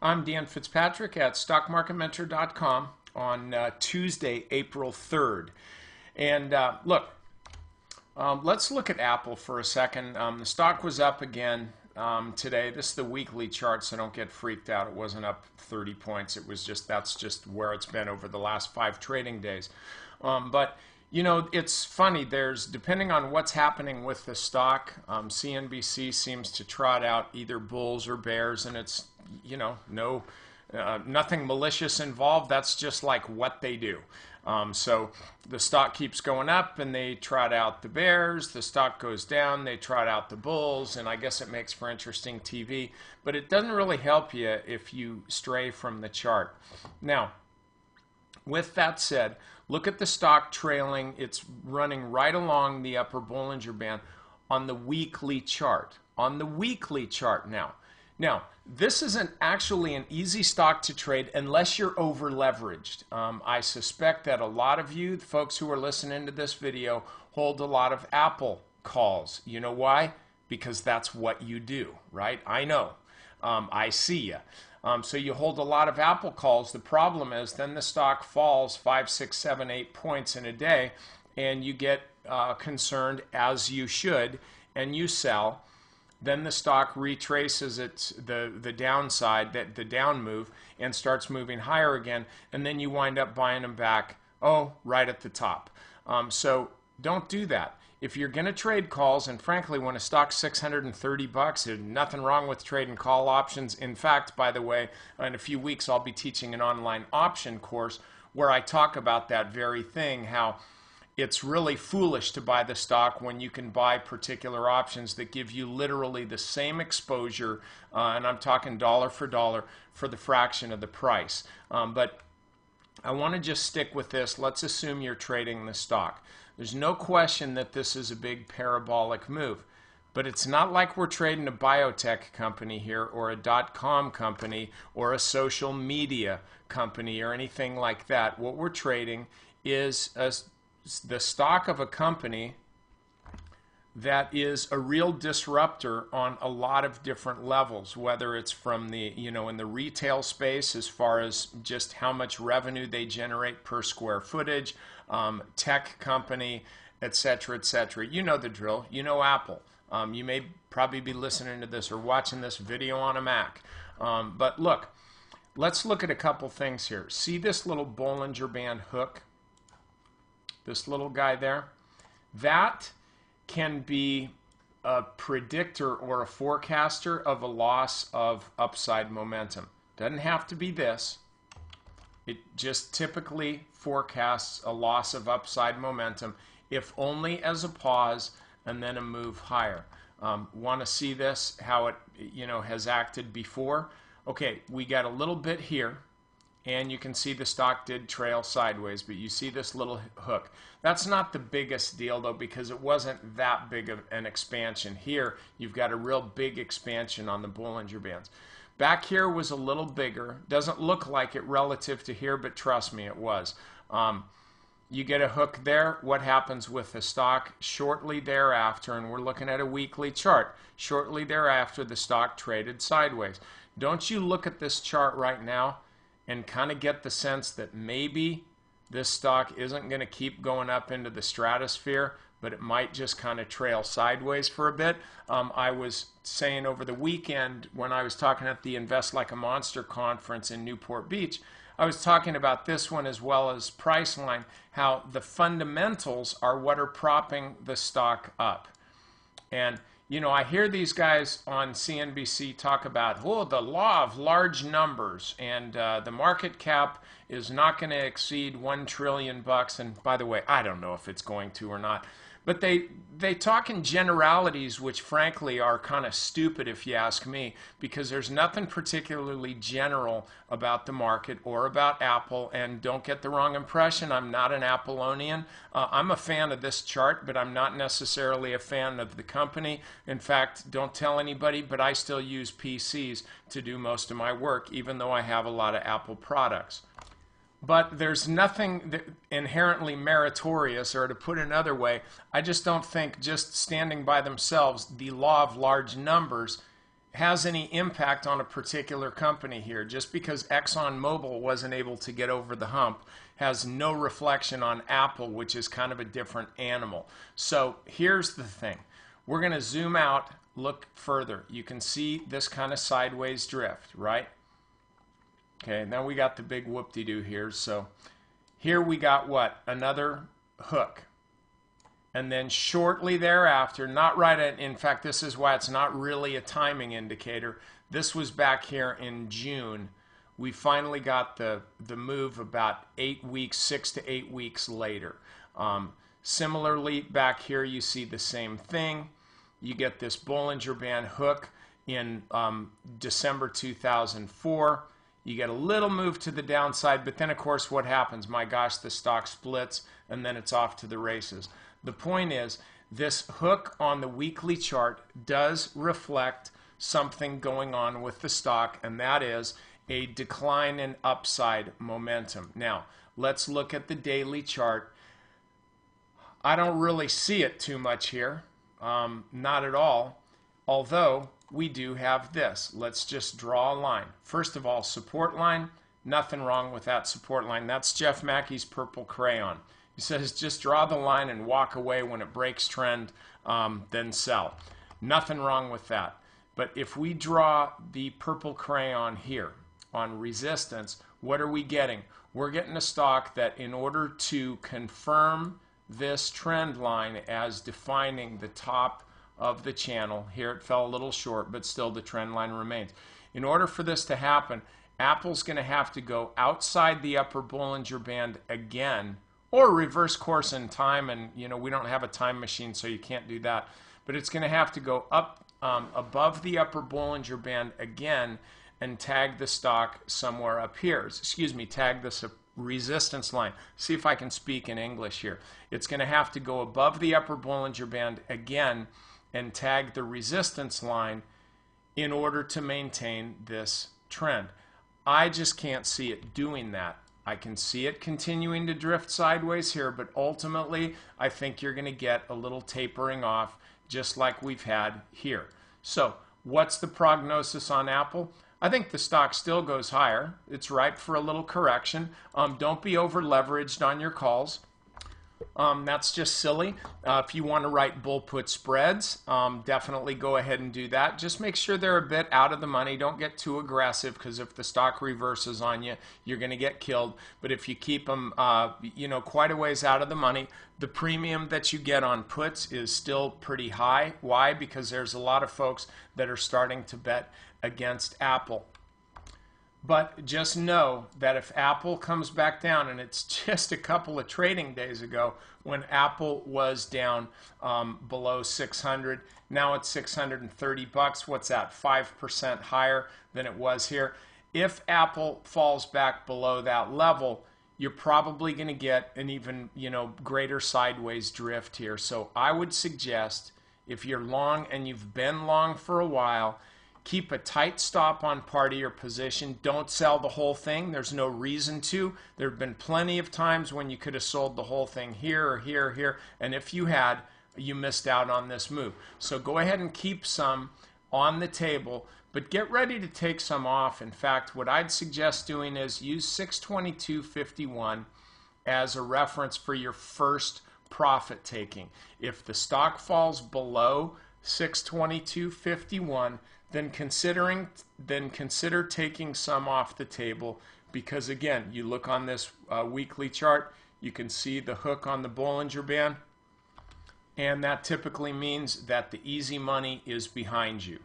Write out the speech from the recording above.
I'm Dan Fitzpatrick at stockmarketmentor.com on Tuesday, April 3rd. And look, let's look at Apple for a second. The stock was up again today. This is the weekly chart, so don't get freaked out. It wasn't up 30 points. It was just, that's just where it's been over the last 5 trading days. But you know, it's funny, depending on what's happening with the stock, CNBC seems to trot out either bulls or bears, and it's, you know, nothing malicious involved. That's just like what they do. So the stock keeps going up and they trot out the bears, the stock goes down, they trot out the bulls, and I guess it makes for interesting TV, but it doesn't really help you if you stray from the chart. Now, with that said, look at the stock trailing. It's running right along the upper Bollinger Band on the weekly chart. On the weekly chart now. Now, this isn't actually an easy stock to trade unless you're over leveraged. I suspect that a lot of you, the folks who are listening to this video, hold a lot of Apple calls. You know why? Because that's what you do, right? I know. I see you. So you hold a lot of Apple calls. The problem is then the stock falls 5, 6, 7, 8 points in a day, and you get concerned, as you should, and you sell. Then the stock retraces the downside, the down move, and starts moving higher again, and then you wind up buying them back, right at the top. So don't do that. If you're going to trade calls, and frankly, when a stock's $630, there's nothing wrong with trading call options. In fact, by the way, in a few weeks, I'll be teaching an online option course where I talk about that very thing, how it's really foolish to buy the stock when you can buy particular options that give you literally the same exposure, and I'm talking dollar for dollar, for the fraction of the price. But I want to just stick with this. Let's assume you're trading the stock. There's no question that this is a big parabolic move, but it's not like we're trading a biotech company here or a .com company or a social media company or anything like that. What we're trading is the stock of a company that is a real disruptor on a lot of different levels, whether it's from the, in the retail space as far as just how much revenue they generate per square footage, tech company, etc., etc. You know the drill. You know Apple. You may probably be listening to this or watching this video on a Mac. But look, let's look at a couple things here. See this little Bollinger Band hook? This little guy there? That can be a predictor or a forecaster of a loss of upside momentum. Doesn't have to be this. It just typically forecasts a loss of upside momentum, if only as a pause and then a move higher. Want to see this, how it has acted before? Okay, we got a little bit here, and you can see the stock did trail sideways, but you see this little hook. That's not the biggest deal, though, because it wasn't that big of an expansion. Here, you've got a real big expansion on the Bollinger Bands. Back here was a little bigger. Doesn't look like it relative to here, but trust me, it was. You get a hook there. What happens with the stock? Shortly thereafter, and we're looking at a weekly chart, shortly thereafter, the stock traded sideways. Don't you look at this chart right now and kind of get the sense that maybe this stock isn't going to keep going up into the stratosphere, but it might just kind of trail sideways for a bit? I was saying over the weekend when I was talking at the Invest Like a Monster conference in Newport Beach, I was talking about this one as well as Priceline, how the fundamentals are what are propping the stock up. And I hear these guys on CNBC talk about, the law of large numbers, and the market cap is not going to exceed $1 trillion. And by the way, I don't know if it's going to or not. But they talk in generalities, which frankly are kind of stupid if you ask me, because there's nothing particularly general about the market or about Apple. And don't get the wrong impression, I'm not an Appleonian. I'm a fan of this chart, but I'm not necessarily a fan of the company. In fact, don't tell anybody, but I still use PCs to do most of my work, even though I have a lot of Apple products. But there's nothing that inherently meritorious, or to put it another way, I just don't think just standing by themselves, the law of large numbers, has any impact on a particular company here. Just because ExxonMobil wasn't able to get over the hump has no reflection on Apple, which is kind of a different animal. So here's the thing. We're going to zoom out, look further. You can see this kind of sideways drift, right? Okay, now we got the big whoop-de-doo here. So here we got what? Another hook. And then shortly thereafter, not right at, in fact, this is why it's not really a timing indicator. This was back here in June. We finally got the move about 8 weeks, 6 to 8 weeks later. Similarly, back here you see the same thing. You get this Bollinger Band hook in December 2004. You get a little move to the downside, but then of course what happens? My gosh, the stock splits and then it's off to the races. The point is, this hook on the weekly chart does reflect something going on with the stock, and that is a decline in upside momentum. Now, let's look at the daily chart. I don't really see it too much here, not at all, although we do have this. Let's just draw a line. First of all, support line, nothing wrong with that support line. That's Jeff Mackey's purple crayon. He says just draw the line and walk away when it breaks trend, then sell. Nothing wrong with that. But if we draw the purple crayon here on resistance, what are we getting? We're getting a stock that, in order to confirm this trend line as defining the top of the channel, here it fell a little short, but still the trend line remains. In order for this to happen, Apple's going to have to go outside the upper Bollinger Band again, or reverse course in time, and we don't have a time machine, so you can't do that. But it's going to have to go up above the upper Bollinger Band again and tag the stock somewhere up here. Excuse me, tag this resistance line. See if I can speak in English here. It's going to have to go above the upper Bollinger Band again and tag the resistance line in order to maintain this trend. I just can't see it doing that. I can see it continuing to drift sideways here, but ultimately I think you're going to get a little tapering off just like we've had here. So what's the prognosis on Apple? I think the stock still goes higher. It's ripe for a little correction. Don't be over leveraged on your calls. That's just silly. If you want to write bull put spreads, definitely go ahead and do that. Just make sure they're a bit out of the money. Don't get too aggressive, because if the stock reverses on you, you're going to get killed. But if you keep them, quite a ways out of the money, the premium that you get on puts is still pretty high. Why? Because there's a lot of folks that are starting to bet against Apple. But just know that if Apple comes back down, and it's just a couple of trading days ago when Apple was down below 600, now it's 630 bucks. What's that? 5% higher than it was here. If Apple falls back below that level, you're probably going to get an even greater sideways drift here. So I would suggest, if you're long and you've been long for a while, keep a tight stop on part of your position. Don't sell the whole thing. There's no reason to. There have been plenty of times when you could have sold the whole thing here or here or here, and if you had, you missed out on this move. So go ahead and keep some on the table, but get ready to take some off. In fact, what I'd suggest doing is use 622.51 as a reference for your first profit taking. If the stock falls below 622.51, then consider taking some off the table, because again, you look on this weekly chart, you can see the hook on the Bollinger Band, and that typically means that the easy money is behind you.